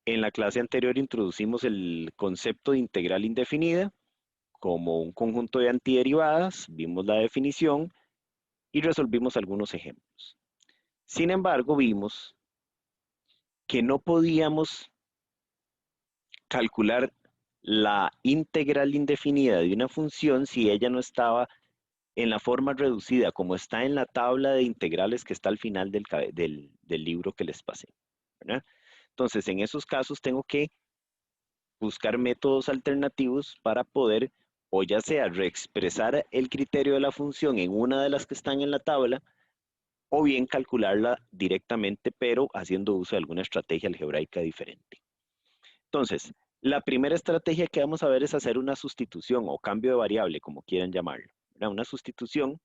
En la clase anterior introducimos el concepto de integral indefinida como un conjunto de antiderivadas, vimos la definición y resolvimos algunos ejemplos. Sin embargo, vimos que no podíamos calcular la integral indefinida de una función si ella no estaba en la forma reducida, como está en la tabla de integrales que está al final del libro que les pasé, ¿verdad? Entonces, en esos casos tengo que buscar métodos alternativos para poder, o ya sea reexpresar el criterio de la función en una de las que están en la tabla, o bien calcularla directamente, pero haciendo uso de alguna estrategia algebraica diferente. Entonces, la primera estrategia que vamos a ver es hacer una sustitución o cambio de variable, como quieran llamarlo, ¿verdad? Una sustitución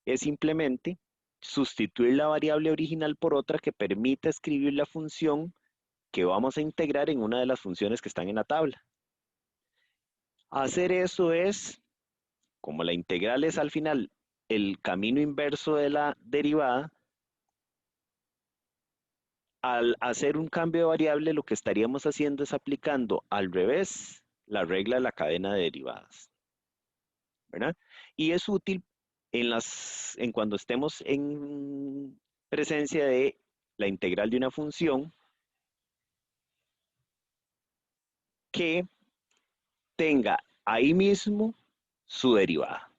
es simplemente sustituir la variable original por otra que permita escribir la función que vamos a integrar en una de las funciones que están en la tabla. Hacer eso es, como la integral es al final el camino inverso de la derivada, al hacer un cambio de variable lo que estaríamos haciendo es aplicando al revés la regla de la cadena de derivadas, ¿verdad? Y es útil en cuando estemos en presencia de la integral de una función que tenga ahí mismo su derivada.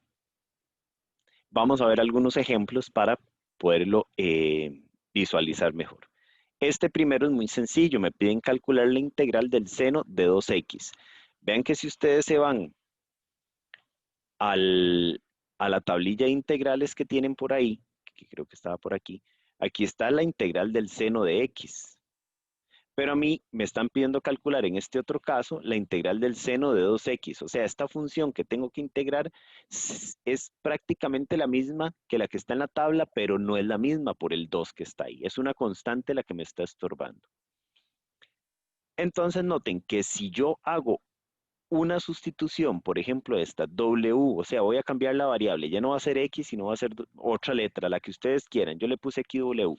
Vamos a ver algunos ejemplos para poderlo visualizar mejor. Este primero es muy sencillo, me piden calcular la integral del seno de 2x. Vean que si ustedes se van al, a la tablilla de integrales que tienen por ahí, que creo que estaba por aquí, aquí está la integral del seno de x. Pero a mí me están pidiendo calcular en este otro caso la integral del seno de 2x. O sea, esta función que tengo que integrar es prácticamente la misma que la que está en la tabla, pero no es la misma por el 2 que está ahí. Es una constante la que me está estorbando. Entonces noten que si yo hago una sustitución, por ejemplo, esta W, o sea, voy a cambiar la variable, ya no va a ser X, sino va a ser otra letra, la que ustedes quieran. Yo le puse aquí W.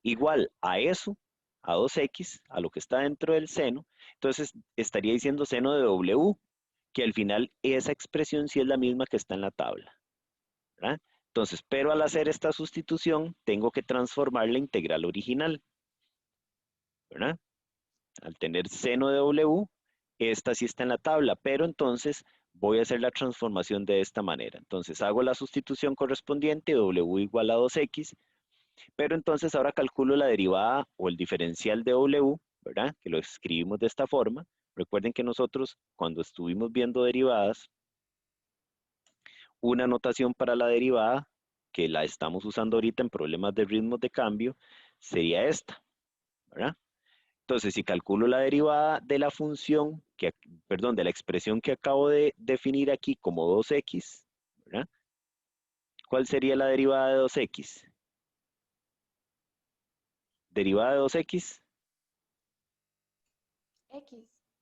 Igual a eso, a 2X, a lo que está dentro del seno, entonces estaría diciendo seno de W, que al final esa expresión sí es la misma que está en la tabla, ¿verdad? Entonces, pero al hacer esta sustitución, tengo que transformar la integral original, ¿verdad? Al tener seno de W, esta sí está en la tabla, pero entonces voy a hacer la transformación de esta manera. Entonces hago la sustitución correspondiente, W igual a 2X, pero entonces ahora calculo la derivada o el diferencial de W, ¿verdad? Que lo escribimos de esta forma. Recuerden que nosotros, cuando estuvimos viendo derivadas, una notación para la derivada, que la estamos usando ahorita en problemas de ritmos de cambio, sería esta, ¿verdad? Entonces, si calculo la derivada de la función, perdón, de la expresión que acabo de definir aquí como 2x, ¿verdad? ¿Cuál sería la derivada de 2x? Derivada de 2x, X.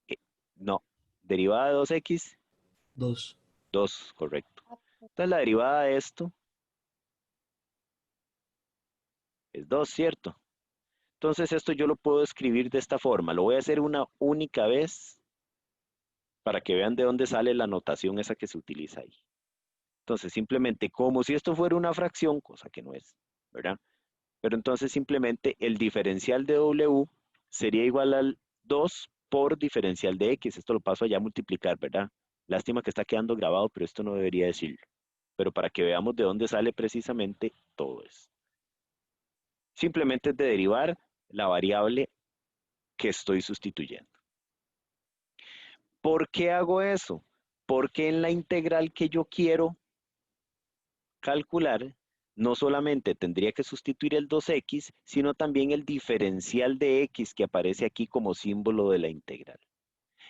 eh, no, derivada de 2x, Dos. 2, correcto. Ah, Entonces, la derivada de esto es 2, ¿cierto? Entonces, esto yo lo puedo escribir de esta forma. Lo voy a hacer una única vez para que vean de dónde sale la notación esa que se utiliza ahí. Entonces, simplemente como si esto fuera una fracción, cosa que no es, ¿verdad? Pero entonces simplemente el diferencial de W sería igual al 2 por diferencial de X. Esto lo paso allá a multiplicar, ¿verdad? Lástima que está quedando grabado, pero esto no debería decirlo. Pero para que veamos de dónde sale precisamente todo esto. Simplemente es de derivar la variable que estoy sustituyendo. ¿Por qué hago eso? Porque en la integral que yo quiero calcular, no solamente tendría que sustituir el 2x, sino también el diferencial de x que aparece aquí como símbolo de la integral.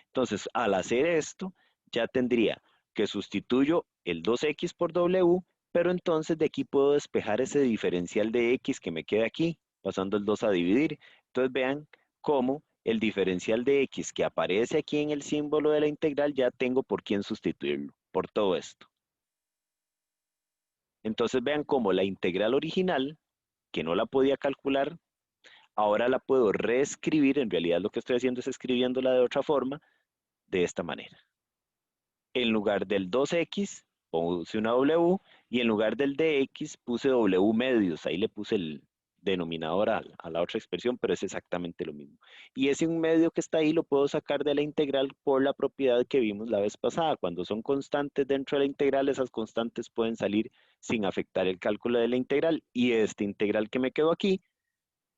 Entonces, al hacer esto, ya tendría que sustituyo el 2x por w, pero entonces de aquí puedo despejar ese diferencial de x que me queda aquí, pasando el 2 a dividir. Entonces vean cómo el diferencial de x que aparece aquí en el símbolo de la integral ya tengo por quién sustituirlo, por todo esto. Entonces vean cómo la integral original, que no la podía calcular, Ahora la puedo reescribir, en realidad lo que estoy haciendo es escribiéndola de otra forma, de esta manera. En lugar del 2x puse una W y en lugar del dx puse W medios, ahí le puse el denominador a la otra expresión, pero es exactamente lo mismo. Y ese un medio que está ahí lo puedo sacar de la integral por la propiedad que vimos la vez pasada. Cuando son constantes dentro de la integral, esas constantes pueden salir sin afectar el cálculo de la integral. Y esta integral que me quedó aquí,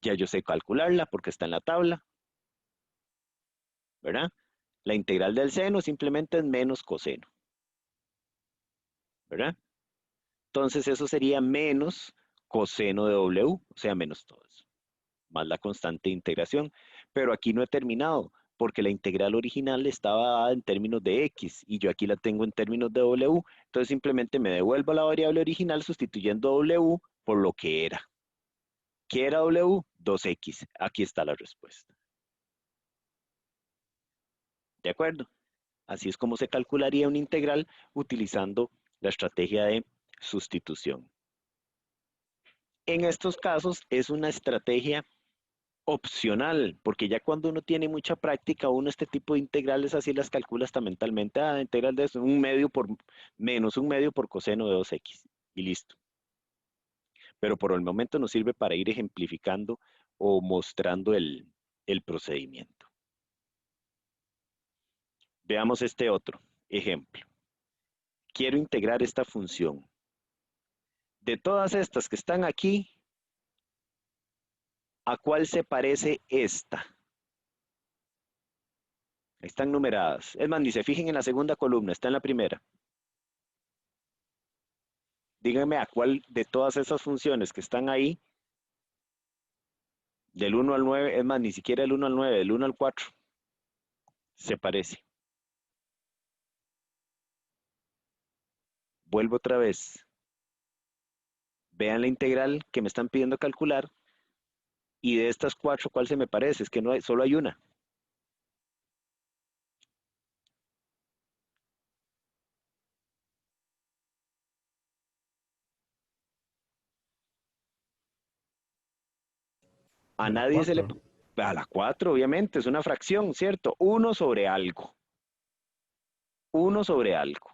ya yo sé calcularla porque está en la tabla, ¿verdad? La integral del seno simplemente es menos coseno, ¿verdad? Entonces eso sería menos coseno de W, o sea, menos todo eso, más la constante de integración. Pero aquí no he terminado, porque la integral original estaba dada en términos de X, y yo aquí la tengo en términos de W. Entonces simplemente me devuelvo la variable original sustituyendo W por lo que era. ¿Qué era W? 2X. Aquí está la respuesta. ¿De acuerdo? Así es como se calcularía una integral utilizando la estrategia de sustitución. En estos casos es una estrategia opcional, porque ya cuando uno tiene mucha práctica, uno este tipo de integrales así las calcula hasta mentalmente. Ah, integral de eso, un medio por menos un medio por coseno de 2x y listo. Pero por el momento nos sirve para ir ejemplificando o mostrando el procedimiento. Veamos este otro ejemplo. Quiero integrar esta función. De todas estas que están aquí, ¿a cuál se parece esta? Están numeradas. Es más, ni se fijen en la segunda columna, está en la primera. Díganme a cuál de todas esas funciones que están ahí, del 1 al 9, es más, ni siquiera del 1 al 9, del 1 al 4, se parece. Vuelvo otra vez. Vean la integral que me están pidiendo calcular y de estas cuatro, ¿cuál se me parece? Es que no hay, solo hay una. A De la nadie se le... 4. A la 4, obviamente, es una fracción, ¿cierto? Uno sobre algo. Uno sobre algo.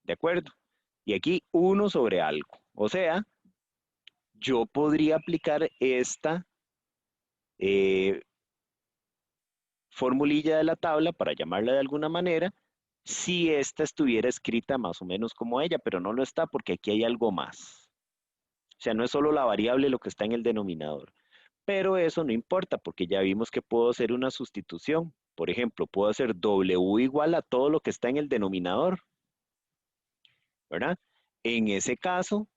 ¿De acuerdo? Y aquí uno sobre algo. O sea, yo podría aplicar esta eh, formulilla de la tabla, para llamarla de alguna manera, si esta estuviera escrita más o menos como ella, pero no lo está porque aquí hay algo más. O sea, no es solo la variable lo que está en el denominador. Pero eso no importa porque ya vimos que puedo hacer una sustitución. Por ejemplo, puedo hacer W igual a todo lo que está en el denominador, ¿verdad? En ese caso,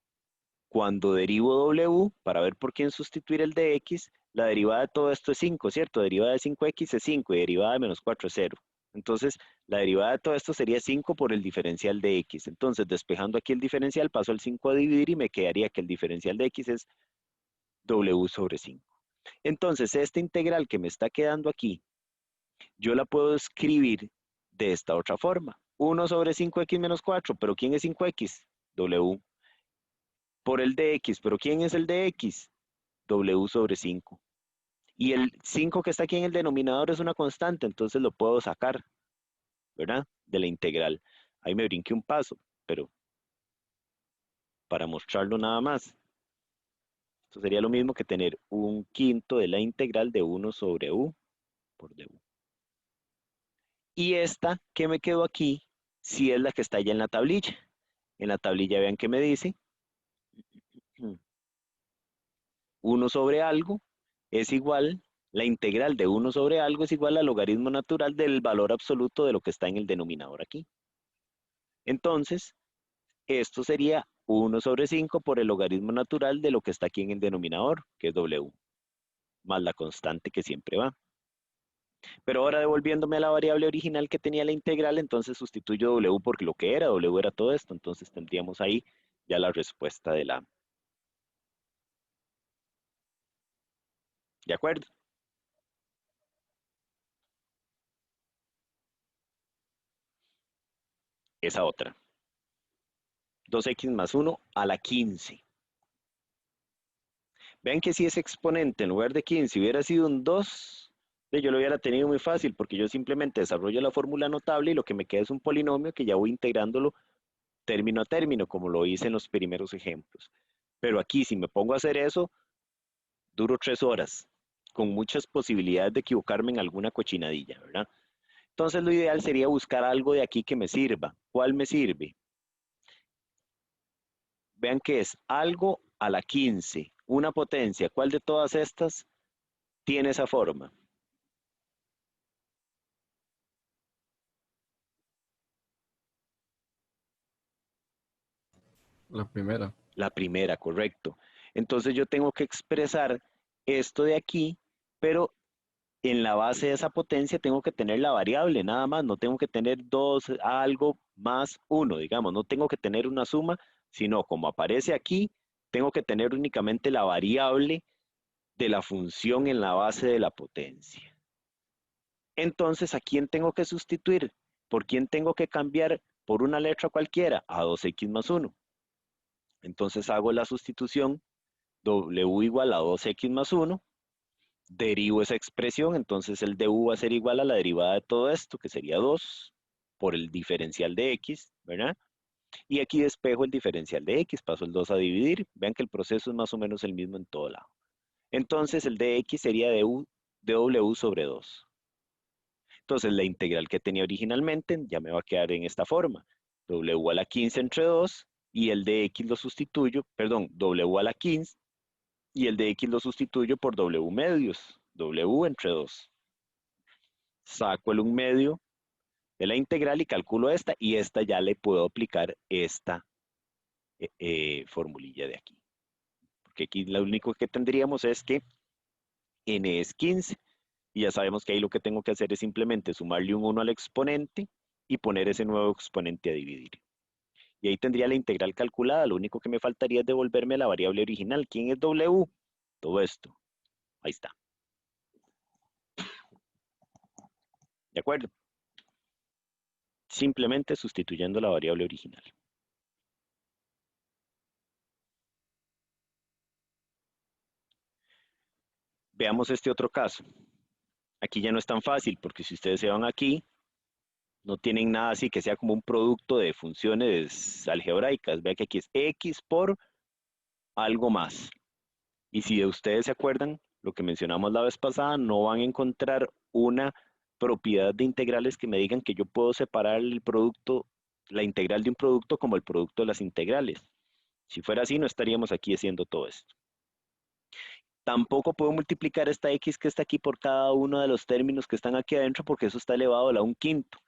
cuando derivo W, para ver por quién sustituir el de X, la derivada de todo esto es 5, ¿cierto? Derivada de 5X es 5 y derivada de menos 4 es 0. Entonces, la derivada de todo esto sería 5 por el diferencial de X. Entonces, despejando aquí el diferencial, paso el 5 a dividir y me quedaría que el diferencial de X es W sobre 5. Entonces, esta integral que me está quedando aquí, yo la puedo escribir de esta otra forma. 1 sobre 5X menos 4, pero ¿quién es 5X? W. Por el de X, pero ¿quién es el de X? W sobre 5. Y el 5 que está aquí en el denominador es una constante, entonces lo puedo sacar, ¿verdad? De la integral. Ahí me brinqué un paso, pero para mostrarlo nada más. Esto sería lo mismo que tener un quinto de la integral de 1 sobre u por dv. Y esta que me quedó aquí, sí es la que está ya en la tablilla. En la tablilla vean que me dice 1 sobre algo es igual, la integral de 1 sobre algo es igual al logaritmo natural del valor absoluto de lo que está en el denominador aquí. Entonces, esto sería 1 sobre 5 por el logaritmo natural de lo que está aquí en el denominador, que es W, más la constante que siempre va. Pero ahora devolviéndome a la variable original que tenía la integral, entonces sustituyo W por lo que era, W era todo esto, entonces tendríamos ahí ya la respuesta de la... ¿De acuerdo? Esa otra. 2x más 1 a la 15. Vean que si ese exponente en lugar de 15 hubiera sido un 2, yo lo hubiera tenido muy fácil porque yo simplemente desarrollo la fórmula notable y lo que me queda es un polinomio que ya voy integrándolo término a término, como lo hice en los primeros ejemplos. Pero aquí, si me pongo a hacer eso, duro 3 horas, con muchas posibilidades de equivocarme en alguna cochinadilla, ¿verdad? Entonces lo ideal sería buscar algo de aquí que me sirva. ¿Cuál me sirve? Vean que es algo a la 15, una potencia. ¿Cuál de todas estas tiene esa forma? La primera. La primera, correcto. Entonces yo tengo que expresar esto de aquí, pero en la base de esa potencia tengo que tener la variable, nada más. No tengo que tener dos, algo más uno, digamos. No tengo que tener una suma, sino como aparece aquí, tengo que tener únicamente la variable de la función en la base de la potencia. Entonces, ¿a quién tengo que sustituir? ¿Por quién tengo que cambiar por una letra cualquiera? A 2x más 1. Entonces hago la sustitución W igual a 2x más 1, derivo esa expresión, entonces el du va a ser igual a la derivada de todo esto, que sería 2 por el diferencial de x, ¿verdad? Y aquí despejo el diferencial de x, paso el 2 a dividir, vean que el proceso es más o menos el mismo en todo lado. Entonces el de x sería dw sobre 2. Entonces la integral que tenía originalmente ya me va a quedar en esta forma. W a la 15 entre 2 y el de x lo sustituyo, perdón, W a la 15 y el de x lo sustituyo por W medios, W entre 2. Saco el 1 medio de la integral y calculo esta y esta ya le puedo aplicar esta formulilla de aquí. Porque aquí lo único que tendríamos es que n es 15 y ya sabemos que ahí lo que tengo que hacer es simplemente sumarle un 1 al exponente y poner ese nuevo exponente a dividir. Y ahí tendría la integral calculada, lo único que me faltaría es devolverme la variable original. ¿Quién es W? Todo esto. Ahí está. ¿De acuerdo? Simplemente sustituyendo la variable original. Veamos este otro caso. Aquí ya no es tan fácil, porque si ustedes se van aquí, no tienen nada así que sea como un producto de funciones algebraicas. Vean que aquí es x por algo más. Y si ustedes se acuerdan, lo que mencionamos la vez pasada, no van a encontrar una propiedad de integrales que me digan que yo puedo separar el producto, la integral de un producto como el producto de las integrales. Si fuera así, no estaríamos aquí haciendo todo esto. Tampoco puedo multiplicar esta x que está aquí por cada uno de los términos que están aquí adentro porque eso está elevado a la 1/5.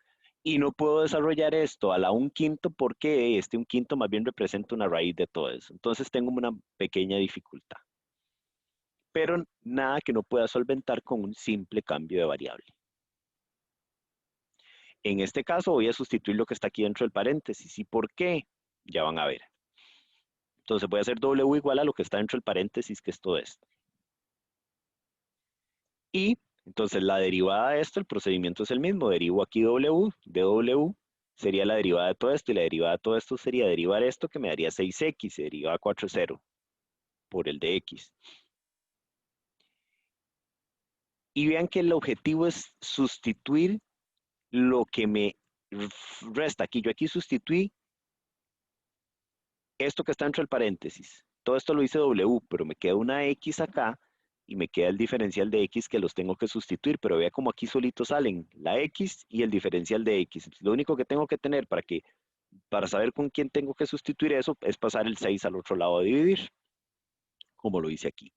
Y no puedo desarrollar esto a la 1/5 porque este 1/5 más bien representa una raíz de todo eso. Entonces tengo una pequeña dificultad. Pero nada que no pueda solventar con un simple cambio de variable. En este caso voy a sustituir lo que está aquí dentro del paréntesis. ¿Y por qué? Ya van a ver. Entonces voy a hacer W igual a lo que está dentro del paréntesis, que es todo esto. Y entonces la derivada de esto, el procedimiento es el mismo. Derivo aquí W, dw sería la derivada de todo esto, y la derivada de todo esto sería derivar esto, que me daría 6x, se deriva 4,0 por el de x. Y vean que el objetivo es sustituir lo que me resta aquí. Yo aquí sustituí esto que está dentro del paréntesis. Todo esto lo hice W, pero me queda una X acá y me queda el diferencial de X que los tengo que sustituir, pero vea como aquí solito salen la X y el diferencial de X. Entonces, lo único que tengo que tener para saber con quién tengo que sustituir eso es pasar el 6 al otro lado a dividir, como lo hice aquí.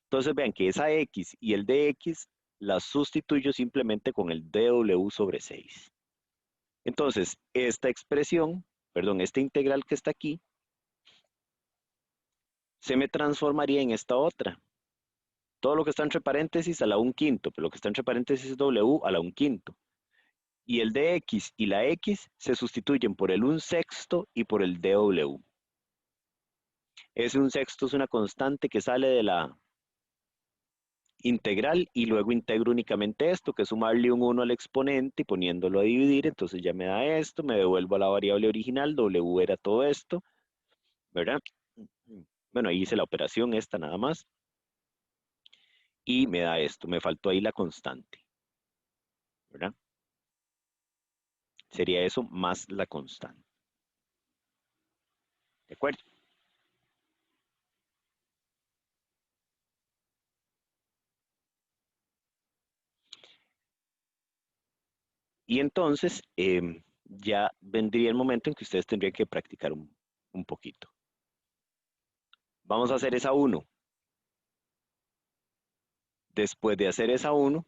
Entonces vean que esa X y el de X las sustituyo simplemente con el dw sobre 6. Entonces, esta expresión, perdón, esta integral que está aquí, se me transformaría en esta otra. Todo lo que está entre paréntesis a la 1/5, pero lo que está entre paréntesis es W a la 1/5. Y el de X y la X se sustituyen por el 1/6 y por el dw. Ese 1/6 es una constante que sale de la integral y luego integro únicamente esto, que es sumarle un 1 al exponente y poniéndolo a dividir, entonces ya me da esto, me devuelvo a la variable original, W era todo esto, ¿verdad? Bueno, ahí hice la operación esta nada más. Y me da esto. Me faltó ahí la constante, ¿verdad? Sería eso más la constante. ¿De acuerdo? Y entonces ya vendría el momento en que ustedes tendrían que practicar un poquito. Vamos a hacer esa uno. Después de hacer esa uno,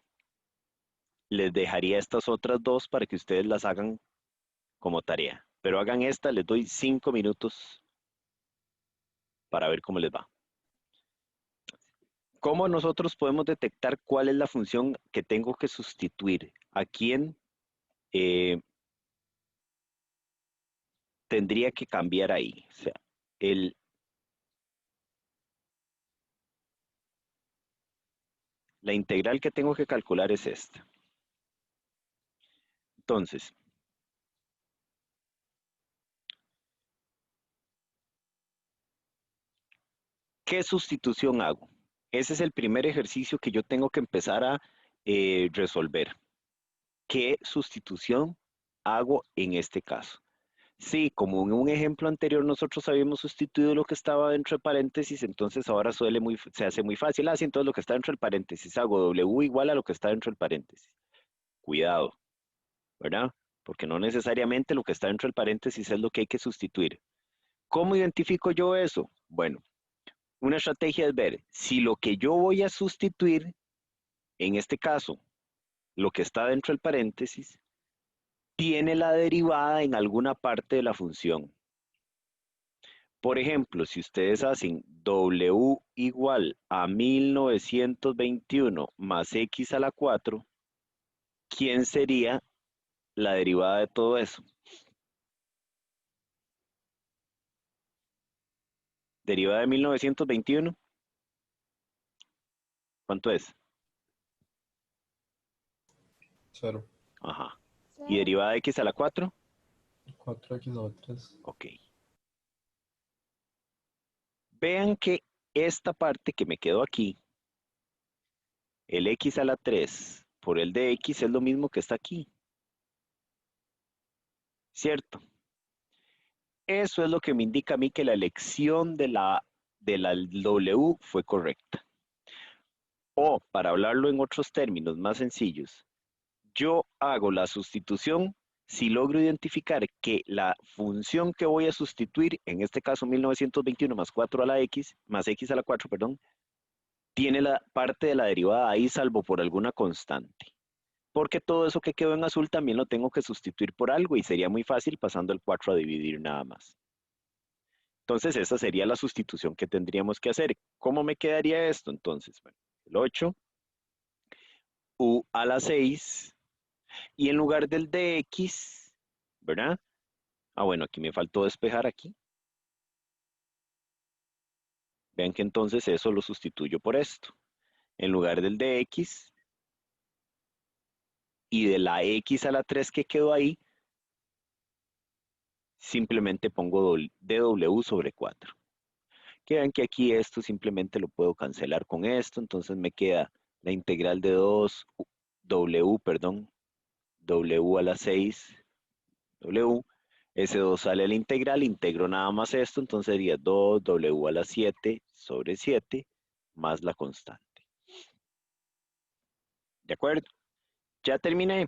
les dejaría estas otras dos para que ustedes las hagan como tarea. Pero hagan esta, les doy 5 minutos para ver cómo les va. ¿Cómo nosotros podemos detectar cuál es la función que tengo que sustituir? ¿A quién eh, tendría que cambiar ahí? O sea, el, la integral que tengo que calcular es esta. Entonces, ¿qué sustitución hago? Ese es el primer ejercicio que yo tengo que empezar a resolver. ¿Qué sustitución hago en este caso? Sí, como en un ejemplo anterior nosotros habíamos sustituido lo que estaba dentro de paréntesis, entonces ahora se hace muy fácil. Así, entonces lo que está dentro del paréntesis hago W igual a lo que está dentro del paréntesis. Cuidado, ¿verdad? Porque no necesariamente lo que está dentro del paréntesis es lo que hay que sustituir. ¿Cómo identifico yo eso? Bueno, una estrategia es ver si lo que yo voy a sustituir, en este caso, lo que está dentro del paréntesis, tiene la derivada en alguna parte de la función. Por ejemplo, si ustedes hacen W igual a 1921 más X a la 4, ¿quién sería la derivada de todo eso? Derivada de 1921, ¿cuánto es? Cero. Ajá. ¿Y derivada de X a la 4? 4x/3. Ok. Vean que esta parte que me quedó aquí, el X a la 3 por el de X es lo mismo que está aquí, ¿cierto? Eso es lo que me indica a mí que la elección de la W fue correcta. O, para hablarlo en otros términos más sencillos, yo hago la sustitución si logro identificar que la función que voy a sustituir, en este caso 1921 más 4 a la X, más X a la 4, perdón, tiene la parte de la derivada ahí salvo por alguna constante. Porque todo eso que quedó en azul también lo tengo que sustituir por algo y sería muy fácil pasando el 4 a dividir nada más. Entonces esa sería la sustitución que tendríamos que hacer. ¿Cómo me quedaría esto entonces? Bueno, el 8, U a la 6, y en lugar del dx, ¿verdad? Ah, bueno, aquí me faltó despejar aquí. Vean que entonces eso lo sustituyo por esto. En lugar del dx y de la x a la 3 que quedó ahí, simplemente pongo dw sobre 4. Que vean que aquí esto simplemente lo puedo cancelar con esto, entonces me queda la integral de 2 w, perdón, w a la 6, w, ese 2 sale a la integral, integro nada más esto, entonces sería 2w a la 7 sobre 7 más la constante. ¿De acuerdo? Ya terminé.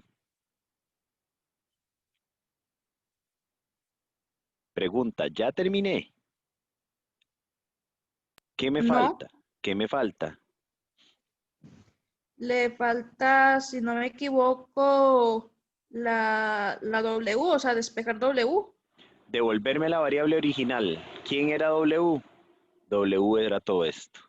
Pregunta, ya terminé. ¿Qué me No, falta? ¿Qué me falta? le falta, si no me equivoco, la W, o sea, despejar W. Devolverme la variable original. ¿Quién era w? W era todo esto.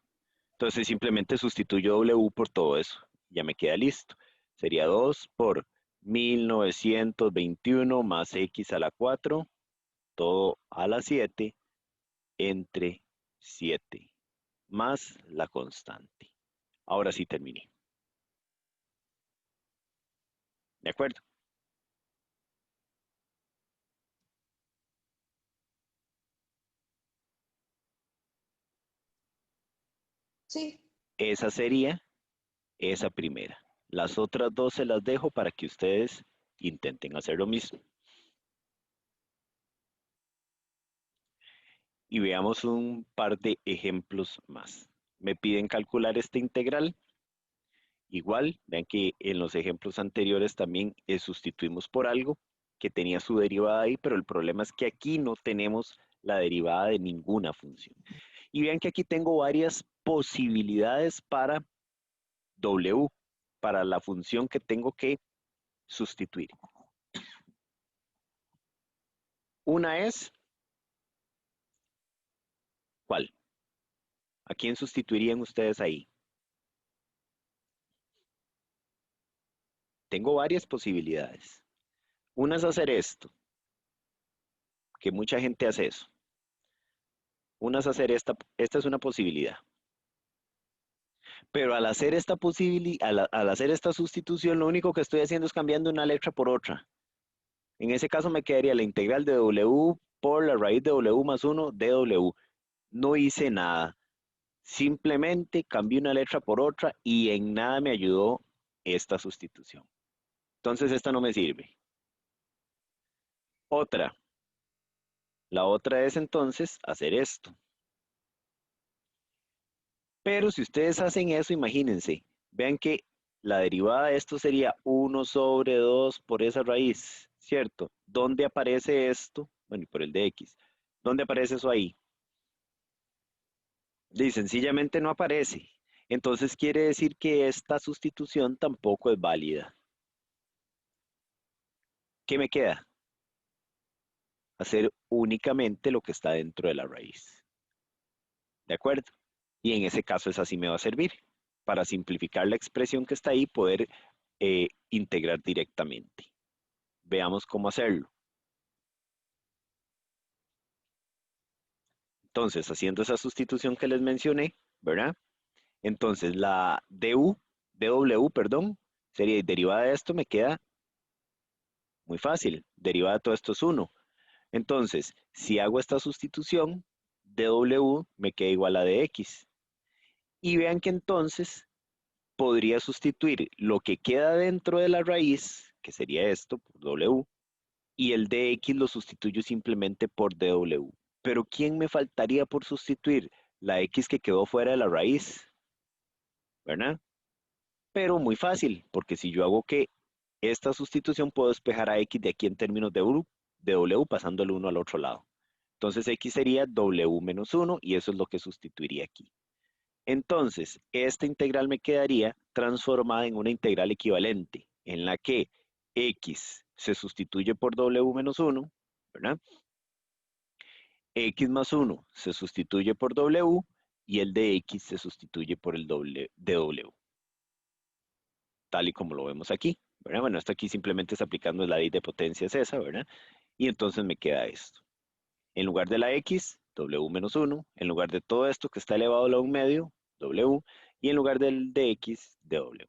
Entonces simplemente sustituyo W por todo eso. Ya me queda listo. Sería 2 por 1921 más X a la 4, todo a la 7, entre 7, más la constante. Ahora sí terminé. ¿De acuerdo? Sí. Esa sería esa primera. Las otras dos se las dejo para que ustedes intenten hacer lo mismo. Y veamos un par de ejemplos más. Me piden calcular esta integral. Igual, vean que en los ejemplos anteriores también sustituimos por algo que tenía su derivada ahí, pero el problema es que aquí no tenemos la derivada de ninguna función. Y vean que aquí tengo varias posibilidades para W, para la función que tengo que sustituir. Una es, ¿cuál? ¿A quién sustituirían ustedes ahí? Tengo varias posibilidades. Una es hacer esto, que mucha gente hace eso. Una es hacer esta es una posibilidad. Pero al hacer esta al hacer esta sustitución, lo único que estoy haciendo es cambiando una letra por otra. En ese caso me quedaría la integral de W por la raíz de W más 1 de W. No hice nada. Simplemente cambié una letra por otra y en nada me ayudó esta sustitución. Entonces esta no me sirve. Otra. La otra es entonces hacer esto. Pero si ustedes hacen eso, imagínense, vean que la derivada de esto sería 1 sobre 2 por esa raíz, ¿cierto? ¿Dónde aparece esto? Bueno, y por el de x. ¿Dónde aparece eso ahí? Y sencillamente no aparece. Entonces quiere decir que esta sustitución tampoco es válida. ¿Qué me queda? Hacer únicamente lo que está dentro de la raíz. ¿De acuerdo? Y en ese caso esa sí me va a servir para simplificar la expresión que está ahí, poder integrar directamente. Veamos cómo hacerlo. Entonces, haciendo esa sustitución que les mencioné, ¿verdad? Entonces, la dw, perdón, sería derivada de esto, me queda muy fácil. Derivada de todo esto es 1. Entonces, si hago esta sustitución, dw me queda igual a dx. Y vean que entonces podría sustituir lo que queda dentro de la raíz, que sería esto, por w, y el dx lo sustituyo simplemente por dw. Pero ¿quién me faltaría por sustituir? La x que quedó fuera de la raíz, ¿verdad? Pero muy fácil, porque si yo hago que esta sustitución puedo despejar a x de aquí en términos de w pasando el 1 al otro lado. Entonces x sería w menos 1 y eso es lo que sustituiría aquí. Entonces, esta integral me quedaría transformada en una integral equivalente, en la que x se sustituye por w menos 1, ¿verdad? X más 1 se sustituye por w y el de x se sustituye por el de w, tal y como lo vemos aquí, ¿verdad? Bueno, esto aquí simplemente es aplicando la ley de potencia es esa, ¿verdad? Y entonces me queda esto. En lugar de la x, w menos 1, en lugar de todo esto que está elevado a la 1 medio, w, y en lugar del de x, w.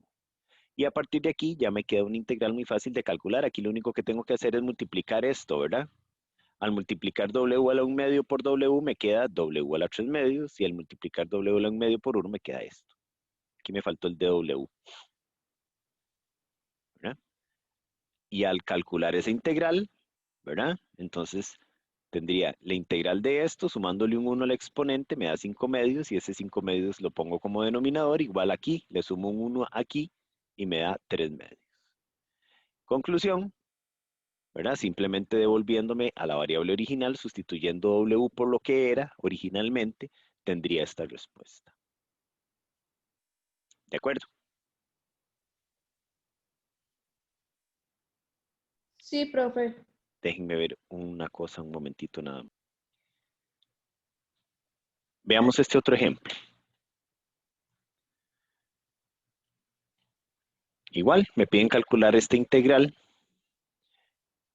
Y a partir de aquí ya me queda una integral muy fácil de calcular. Aquí lo único que tengo que hacer es multiplicar esto, ¿verdad? Al multiplicar w a la 1 medio por w me queda w a la 3 medios y al multiplicar w a la 1 medio por 1 me queda esto. Aquí me faltó el dw, ¿verdad? Y al calcular esa integral, ¿verdad? Entonces tendría la integral de esto, sumándole un 1 al exponente, me da 5 medios y ese 5 medios lo pongo como denominador, igual aquí, le sumo un 1 aquí y me da 3 medios. Conclusión, ¿verdad? Simplemente devolviéndome a la variable original, sustituyendo w por lo que era originalmente, tendría esta respuesta. ¿De acuerdo? Sí, profe. Déjenme ver una cosa un momentito nada más. Veamos este otro ejemplo. Igual, me piden calcular esta integral.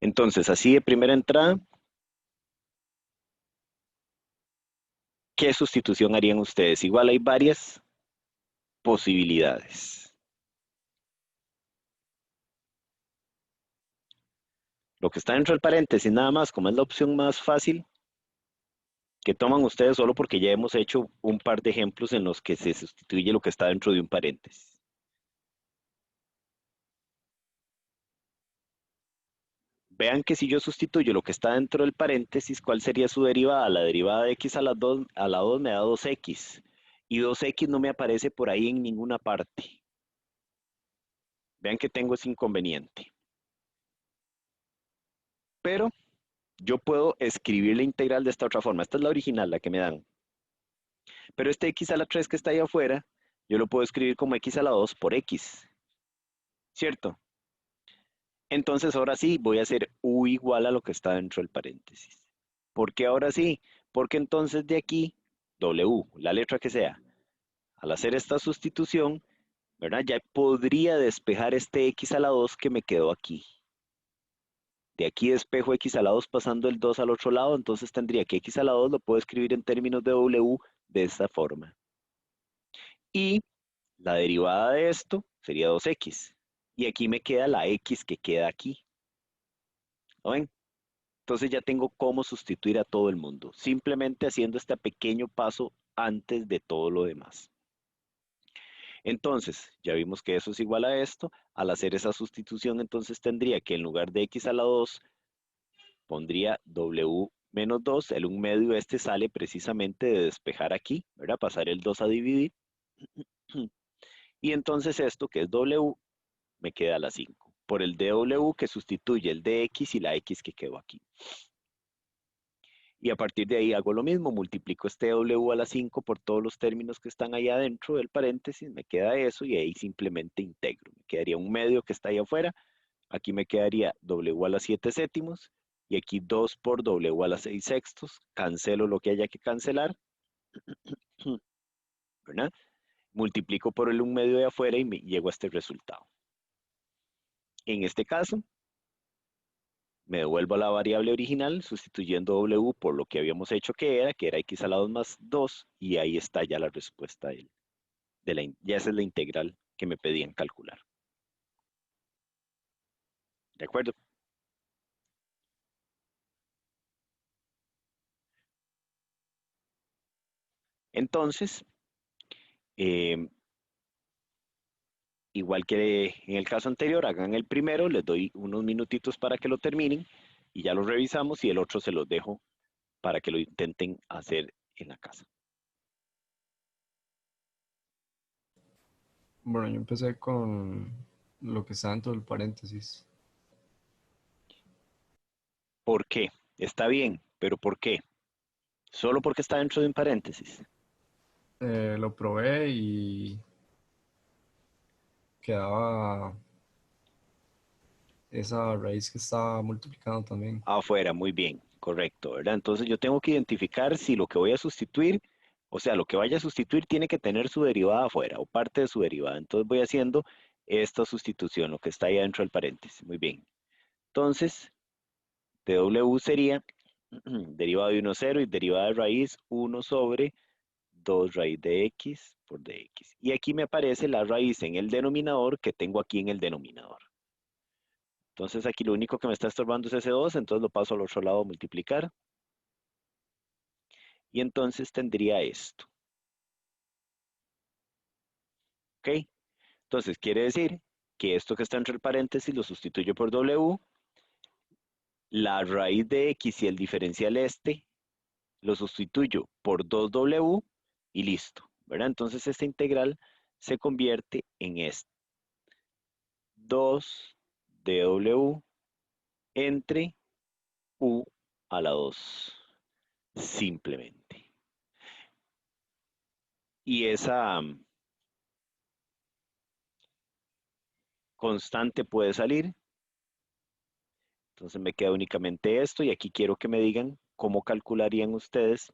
Entonces, así de primera entrada, ¿qué sustitución harían ustedes? Igual hay varias posibilidades. Lo que está dentro del paréntesis, nada más, como es la opción más fácil, que toman ustedes solo porque ya hemos hecho un par de ejemplos en los que se sustituye lo que está dentro de un paréntesis. Vean que si yo sustituyo lo que está dentro del paréntesis, ¿cuál sería su derivada? La derivada de x a la 2 me da 2x. Y 2x no me aparece por ahí en ninguna parte. Vean que tengo ese inconveniente. Pero yo puedo escribir la integral de esta otra forma. Esta es la original, la que me dan. Pero este x a la 3 que está ahí afuera, yo lo puedo escribir como x a la 2 por x. ¿Cierto? Entonces ahora sí voy a hacer u igual a lo que está dentro del paréntesis. ¿Por qué ahora sí? Porque entonces de aquí, w, la letra que sea, al hacer esta sustitución, ¿verdad? Ya podría despejar este x a la 2 que me quedó aquí. De aquí despejo x a la 2 pasando el 2 al otro lado, entonces tendría que x a la 2 lo puedo escribir en términos de w de esta forma. Y la derivada de esto sería 2x. Y aquí me queda la x que queda aquí. ¿Lo ven? Entonces ya tengo cómo sustituir a todo el mundo, simplemente haciendo este pequeño paso antes de todo lo demás. Entonces, ya vimos que eso es igual a esto. Al hacer esa sustitución, entonces tendría que en lugar de x a la 2, pondría w menos 2. El 1 medio este sale precisamente de despejar aquí, ¿verdad? Pasar el 2 a dividir. Y entonces esto, que es w, me queda la 5. Por el dw que sustituye el dx y la x que quedó aquí. Y a partir de ahí hago lo mismo, multiplico este w a la 5 por todos los términos que están ahí adentro del paréntesis, me queda eso y ahí simplemente integro. Me quedaría un medio que está ahí afuera, aquí me quedaría w a la 7 séptimos y aquí 2 por w a la 6 sextos, cancelo lo que haya que cancelar, ¿verdad? Multiplico por el 1 medio de afuera y me llego a este resultado. En este caso, me devuelvo a la variable original sustituyendo w por lo que habíamos hecho que era x a la 2 más 2 y ahí está ya la respuesta ya esa es la integral que me pedían calcular. ¿De acuerdo? Entonces, eh, igual que en el caso anterior, hagan el primero, les doy unos minutitos para que lo terminen y ya lo revisamos y el otro se los dejo para que lo intenten hacer en la casa. Bueno, yo empecé con lo que está dentro del paréntesis. ¿Por qué? Está bien, pero ¿por qué? Solo porque está dentro de un paréntesis. Lo probé y quedaba esa raíz que estaba multiplicando también. Afuera, muy bien, correcto, ¿verdad? Entonces yo tengo que identificar si lo que voy a sustituir, o sea, lo que vaya a sustituir tiene que tener su derivada afuera o parte de su derivada. Entonces voy haciendo esta sustitución, lo que está ahí dentro del paréntesis. Muy bien. Entonces, dw sería derivada de 1, 0 y derivada de raíz 1 sobre 2 raíz de x por dx. Y aquí me aparece la raíz en el denominador que tengo aquí en el denominador. Entonces aquí lo único que me está estorbando es ese 2, entonces lo paso al otro lado a multiplicar. Y entonces tendría esto. ¿Ok? Entonces quiere decir que esto que está entre el paréntesis lo sustituyo por w. La raíz de x y el diferencial este lo sustituyo por 2w y listo. ¿Verdad? Entonces esta integral se convierte en esto. 2 dw entre u a la 2. Simplemente. Y esa constante puede salir. Entonces me queda únicamente esto y aquí quiero que me digan cómo calcularían ustedes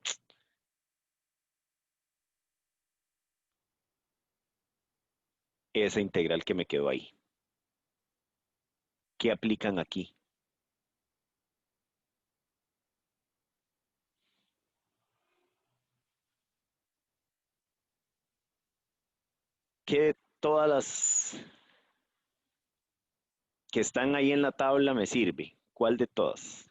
esa integral que me quedó ahí. ¿Qué aplican aquí? ¿Qué de todas las que están ahí en la tabla me sirve? ¿Cuál de todas?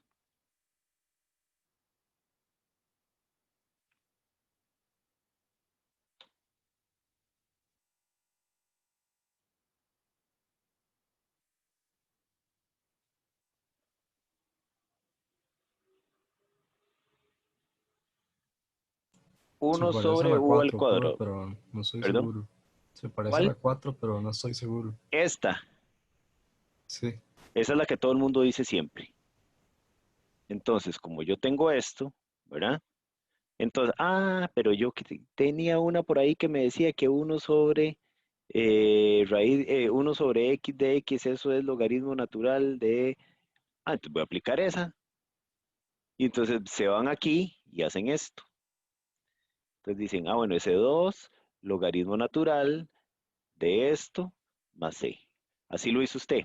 Se 1 parece a sobre la u al 4, profe, cuadrado. pero no estoy ¿Perdón? seguro. Se parece a ¿Cuál? la 4, pero no estoy seguro. Esta. Sí. Esa es la que todo el mundo dice siempre. Entonces, como yo tengo esto, ¿verdad? Entonces, pero yo tenía una por ahí que me decía que 1 sobre raíz, 1 sobre x de x, eso es logaritmo natural de... Entonces voy a aplicar esa. Y entonces se van aquí y hacen esto. Entonces dicen, bueno, ese 2 logaritmo natural de esto más c. Así lo hizo usted.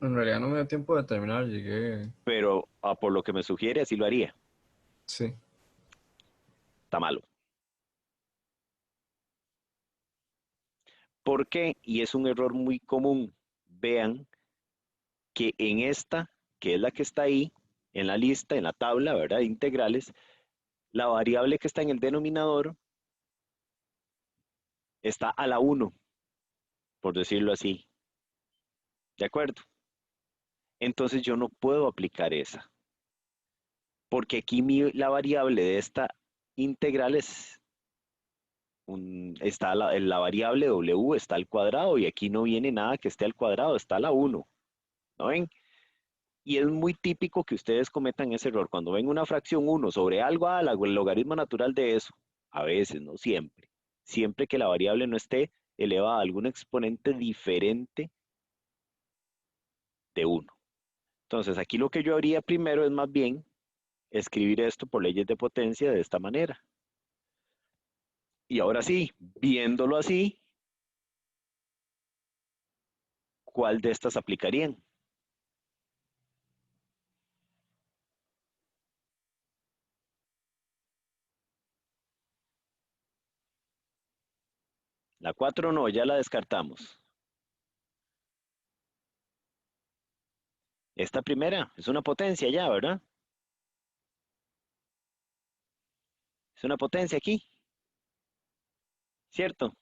En realidad no me dio tiempo de terminar, llegué. Pero por lo que me sugiere, así lo haría. Sí. Está malo. ¿Por qué? Y es un error muy común. Vean que en esta, que es la que está ahí, en la lista, en la tabla, ¿verdad? De integrales, la variable que está en el denominador está a la 1, por decirlo así. ¿De acuerdo? Entonces yo no puedo aplicar esa. Porque aquí la variable de esta integral está la variable w está al cuadrado y aquí no viene nada que esté al cuadrado, está a la 1. ¿No ven? Y es muy típico que ustedes cometan ese error. Cuando ven una fracción 1 sobre algo, el logaritmo natural de eso. A veces, no siempre. Siempre que la variable no esté elevada a algún exponente diferente de 1. Entonces, aquí lo que yo haría primero es más bien escribir esto por leyes de potencia de esta manera. Y ahora sí, viéndolo así, ¿cuál de estas aplicarían? La 4 no, ya la descartamos. Esta primera es una potencia ya, ¿verdad? Es una potencia aquí, ¿cierto?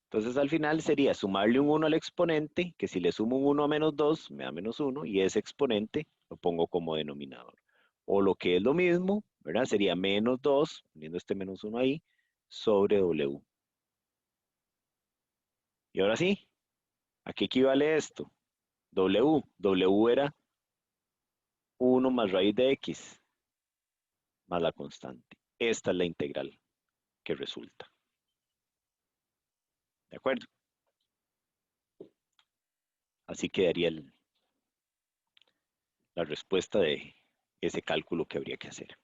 Entonces al final sería sumarle un 1 al exponente, que si le sumo un 1 a menos 2, me da menos 1, y ese exponente lo pongo como denominador. O lo que es lo mismo, ¿verdad? Sería menos 2, poniendo este menos 1 ahí, sobre W. Y ahora sí, ¿a qué equivale esto? W. W era 1 más raíz de X, más la constante. Esta es la integral que resulta. ¿De acuerdo? Así quedaría la respuesta de ese cálculo que habría que hacer.